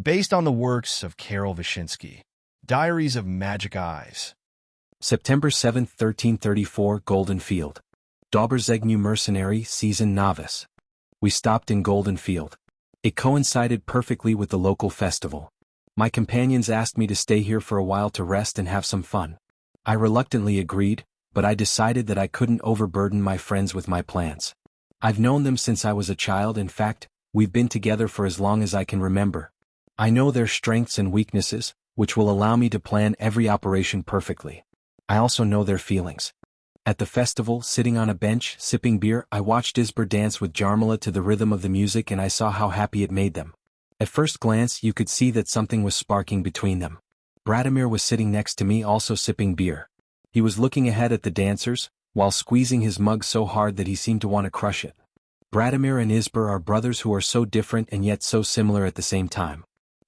based on the works of Karol Wyszyński. Diaries of Magic Eyes. September 7, 1334, Golden Field. Dobrzegniew mercenary, seasoned novice. We stopped in Golden Field. It coincided perfectly with the local festival. My companions asked me to stay here for a while to rest and have some fun. I reluctantly agreed, but I decided that I couldn't overburden my friends with my plans. I've known them since I was a child. In fact, we've been together for as long as I can remember. I know their strengths and weaknesses, which will allow me to plan every operation perfectly. I also know their feelings. At the festival, sitting on a bench, sipping beer, I watched Izber dance with Jarmila to the rhythm of the music, and I saw how happy it made them. At first glance, you could see that something was sparking between them. Bratimir was sitting next to me, also sipping beer. He was looking ahead at the dancers, while squeezing his mug so hard that he seemed to want to crush it. Bratimir and Izber are brothers who are so different and yet so similar at the same time.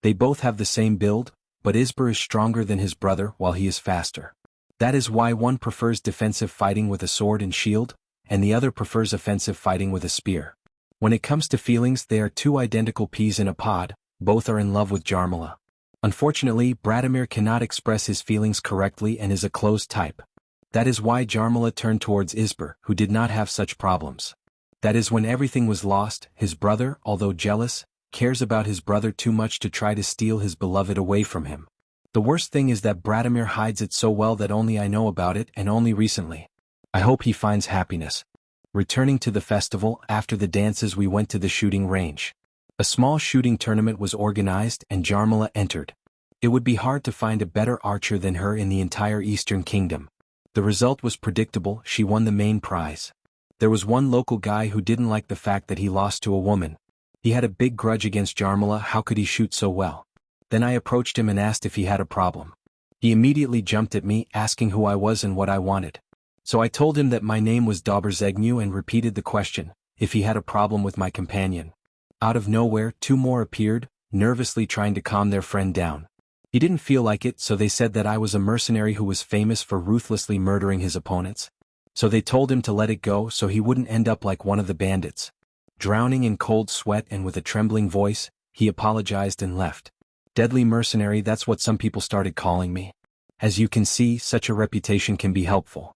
They both have the same build, but Izber is stronger than his brother while he is faster. That is why one prefers defensive fighting with a sword and shield, and the other prefers offensive fighting with a spear. When it comes to feelings, they are two identical peas in a pod. Both are in love with Jarmila. Unfortunately, Bratimir cannot express his feelings correctly and is a closed type. That is why Jarmila turned towards Izber, who did not have such problems. That is when everything was lost. His brother, although jealous, cares about his brother too much to try to steal his beloved away from him. The worst thing is that Bratimir hides it so well that only I know about it, and only recently. I hope he finds happiness. Returning to the festival, after the dances we went to the shooting range. A small shooting tournament was organized and Jarmila entered. It would be hard to find a better archer than her in the entire Eastern Kingdom. The result was predictable. She won the main prize. There was one local guy who didn't like the fact that he lost to a woman. He had a big grudge against Jarmila. How could he shoot so well? Then I approached him and asked if he had a problem. He immediately jumped at me, asking who I was and what I wanted. So I told him that my name was Dobrzegniew and repeated the question, if he had a problem with my companion. Out of nowhere, two more appeared, nervously trying to calm their friend down. He didn't feel like it, so they said that I was a mercenary who was famous for ruthlessly murdering his opponents. So they told him to let it go so he wouldn't end up like one of the bandits. Drowning in cold sweat and with a trembling voice, he apologized and left. Deadly mercenary, that's what some people started calling me. As you can see, such a reputation can be helpful.